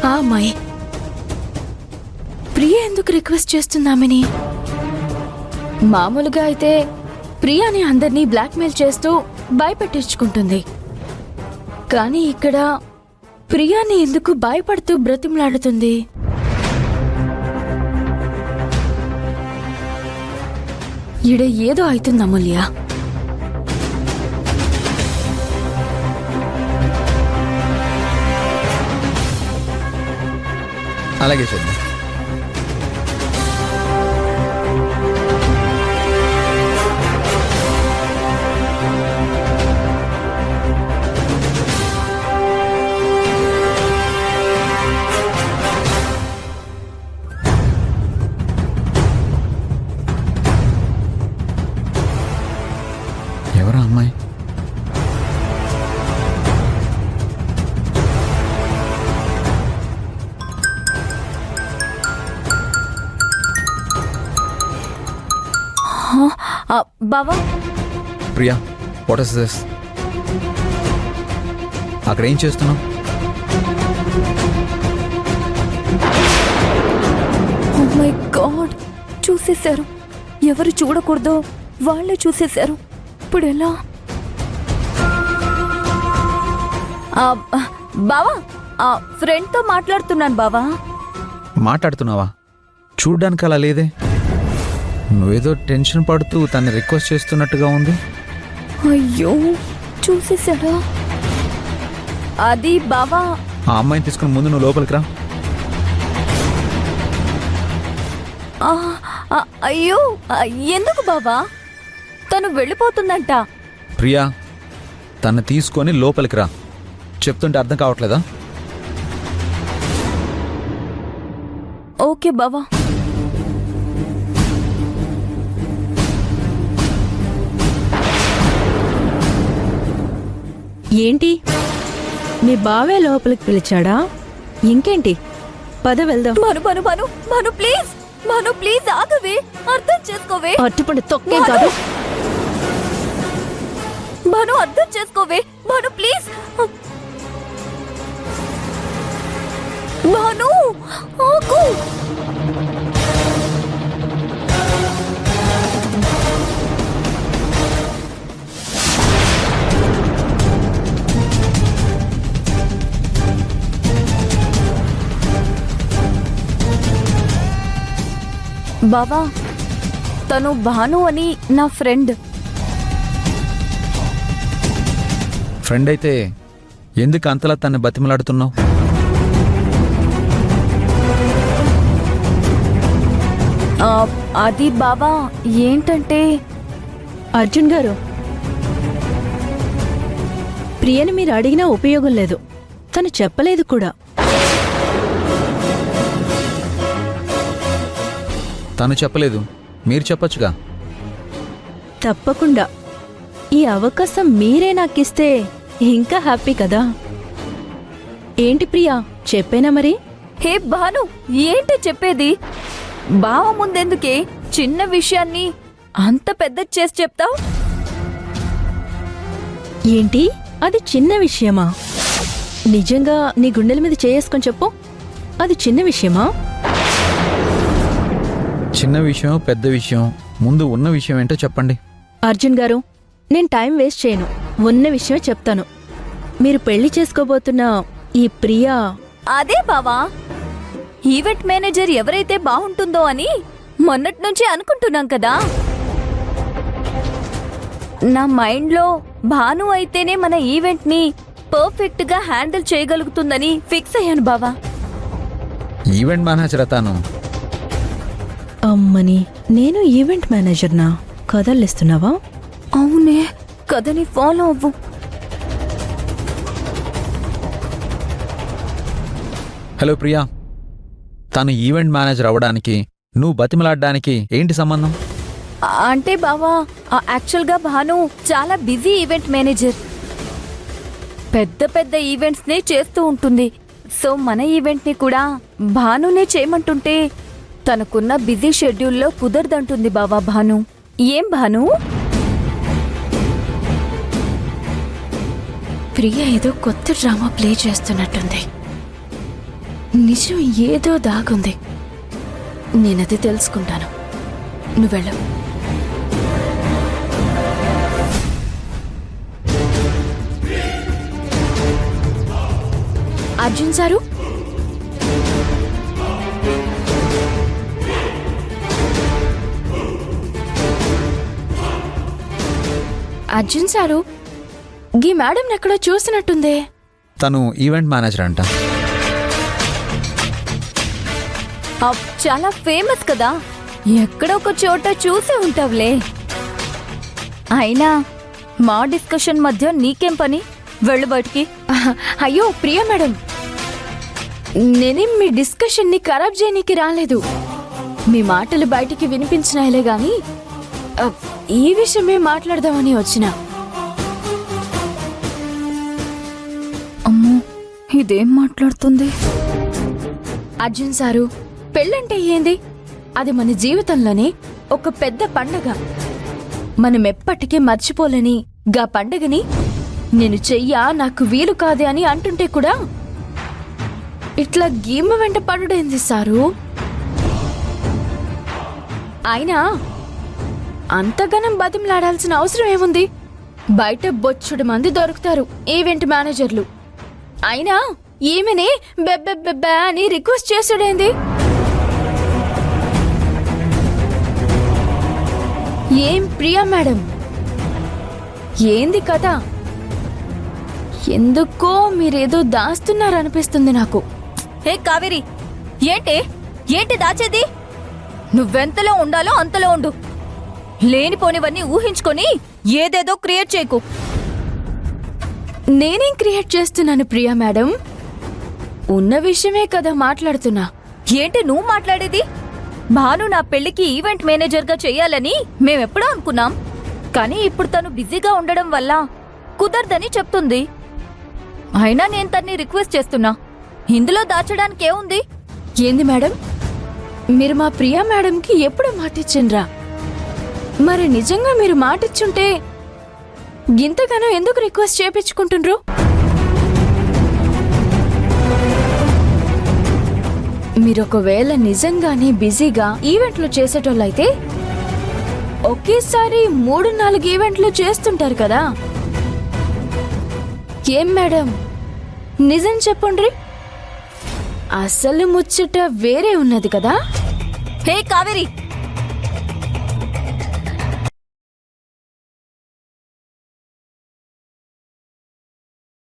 ఆ అమ్మాయి ప్రియ ఎందుకు రిక్వెస్ట్ చేస్తున్నామని? మామూలుగా అయితే ప్రియాని అందరినీ బ్లాక్మెయిల్ చేస్తూ భయపెట్టించుకుంటుంది. కానీ ఇక్కడ ప్రియాని ఎందుకు భయపడుతూ బ్రతిమలాడుతుంది? ఈడ ఏదో అవుతుంది అమూల్య. అలాగే చూద్దాం. ఎవరా అమ్మాయి? బావా, ప్రియా, వాట్ ఇస్ దిస్? అక్కడ ఏం చేస్తున్నావు? ఓ మై గాడ్, చూసేశారు. ఎవరు చూడకూడదో వాళ్ళే చూసేశారు. ఇప్పుడు ఎలా? బావా, ఫ్రెండ్తో మాట్లాడుతున్నాను బావా. మాట్లాడుతున్నావా? చూడ్డానికి అలా లేదే. నువ్వేదో టెన్షన్ పడుతూ తన్ని రిక్వెస్ట్ చేస్తున్నట్టుగా ఉంది. అయ్యో, చూసేశాడా? అది బావా. ఆ అమ్మాయిని తీసుకుని ముందు నువ్వు లోపలికి రా. అయ్యో, ఎందుకు బావా? తను వెళ్ళిపోతుందంట. ప్రియా, తను తీసుకొని లోపలికి రా. చెప్తుంటే అర్థం కావట్లేదా? ఓకే బావా. ఏంటి, మీ బావే లోపలికి పిలిచాడా? ఇంకేంటి, పద వెళ్దాం. మను మను మను మను ప్లీజ్, మను ప్లీజ్ ఆగవే, అర్థం చేసుకోవే. అట్టుపండి తొక్కేం కాదు. మను అర్థం చేసుకోవే, మను ప్లీజ్. మను ఆగు. బావా, తను భాను అని నా ఫ్రెండ్. ఫ్రెండ్ అయితే ఎందుకు అంతలా తన్ని బతిమలాడుతున్నావు? అది బావా, ఏంటంటే అర్జున్ గారు, ప్రియని మీరు అడిగినా ఉపయోగం లేదు. తను చెప్పలేదు కూడా. తను చెప్పలేదు, మీరు చెప్పొచ్చుగా. తప్పకుండా. ఈ అవకాశం మీరే నాకిస్తే ఇంకా హ్యాపీ కదా. ఏంటి ప్రియా, చెప్పేనా మరి? హే భాను, ఏంటి చెప్పేది? బావ ముందెందుకే చిన్న విషయాన్ని అంత పెద్ద చేసి చెప్తావు? ఏంటి, అది చిన్న విషయమా? నిజంగా నీ గుండెల మీద చేసుకొని చెప్పు, అది చిన్న విషయమా? చిన్న విషయం, పెద్ద విషయం, ముందు ఉన్న విషయం ఏంటో చెప్పండి. అర్జున్ గారు, నేను టైం వేస్ట్ చేయను. ఉన్న విషయమే చెప్తాను. మీరు పెళ్లి చేసుకోబోతున్న ఈ ప్రియా, అదే బావా, ఈవెంట్ మేనేజర్ ఎవరైతే బాగుంటుందో అని మొన్నటి నుంచి అనుకుంటున్నాం కదా. నా మైండ్లో భాను అయితేనే మన ఈవెంట్ ని పర్ఫెక్ట్ గా హ్యాండిల్ చేయగలుగుతుందని ఫిక్స్ అయ్యాను బావా. ఈవెంట్ మేనేజర్ తాను? అమ్మని, నేను ఈవెంట్ మేనేజర్నా? కథల్లిస్తున్నావా? అవునే, కథని ఫాలో అవ్వు. హలో ప్రియా, తను ఈవెంట్ మేనేజర్ అవ్వడానికి నువ్వు బతిమలాడడానికి ఏంటి సంబంధం? అంటే బావా, యాక్చువల్గా భాను చాలా బిజీ ఈవెంట్ మేనేజర్. పెద్ద పెద్ద ఈవెంట్స్ ని చేస్తూ ఉంటుంది. సో మన ఈవెంట్ ని కూడా భానునే చేయమంటుంటే తనకున్న బిజీ షెడ్యూల్లో కుదరదంటుంది బావా భాను. ఏం భాను? ప్రియ ఏదో కొత్త డ్రామా ప్లే చేస్తున్నట్టుంది. నిజం ఏదో దాగుంది. నేనది తెలుసుకుంటాను. నువ్వెళ్ళు. అర్జున్ సారు, అర్జున్ సారు, గీ మేడం ఎక్కడో చూసినట్టుందే. తను ఈవెంట్ మేనేజర్ అంట. చాలా ఫేమస్ కదా, ఎక్కడో ఒక చోట చూసే ఉంటావులే. అయినా మా డిస్కషన్ మధ్య నీకేం పని? వెళ్ళు బయటికి. అయ్యో ప్రియా మేడం, నేనేం మీ డిస్కషన్ ని ఖరాబ్ చేయనీకి రాలేదు. మీ మాటలు బయటికి వినిపించినాయిలే గాని ఈ విషయమే మాట్లాడదామని వచ్చినా. అమ్మో, ఇదేం మాట్లాడుతుంది? అర్జున్ సారు, పెళ్ళంటే ఏంది? అది మన జీవితంలోనే ఒక పెద్ద పండగ. మనం ఎప్పటికీ మర్చిపోలేని గా పండగని నేను చెయ్యా, నాకు వీలు కాదే అని అంటుంటే కూడా ఇట్లా గీమ వెంట పడుడేంది సారు? అయినా అంతగానం బతిమలాడాల్సిన అవసరం ఏముంది? బయట బొచ్చుడు మంది దొరుకుతారు ఈవెంట్ మేనేజర్లు. అయినా ఈమెనే బెబ్బెబ్బెబ్బా అని రిక్వెస్ట్ చేసుడేంది? ఏం ప్రియా మేడం, ఏంది కథ? ఎందుకో మీరేదో దాస్తున్నారనిపిస్తుంది నాకు. హే కావేరి, ఏంటి దాచేది? నువ్వెంతలో ఉండాలో అంతలో ఉండు. లేనిపోనివన్నీ ఊహించుకొని ఏదేదో క్రియేట్ చేయకు. నేనేం క్రియేట్ చేస్తున్నాను ప్రియా మేడం? ఉన్న విషయమే కదా మాట్లాడుతున్నా. ఏంటి నువ్వు మాట్లాడేది? భాను నా పెళ్లికి ఈవెంట్ మేనేజర్గా చెయ్యాలని మేమెప్పుడో అనుకున్నాం. కానీ ఇప్పుడు తను బిజీగా ఉండడం వల్ల కుదరదని చెప్తుంది. అయినా నేను తన్ని రిక్వెస్ట్ చేస్తున్నా. ఇందులో దాచడానికి ఏముంది? ఏంది మేడం, మీరు మా ప్రియా మేడంకి ఎప్పుడు మాటిచ్చిండ్రా? మరి నిజంగా మీరు మాటిచ్చుంటే గింతగానో ఎందుకు రిక్వెస్ట్ చేపించుకుంటుండ్రు? మీరొకవేళ నిజంగానే బిజీగా ఈవెంట్లు చేసేటోళ్ళైతే ఒకేసారి 3-4 ఈవెంట్లు చేస్తుంటారు కదా. ఏం మేడం, నిజం చెప్పండ్రి. అసలు ముచ్చట వేరే ఉన్నది కదా. హే కావేరి,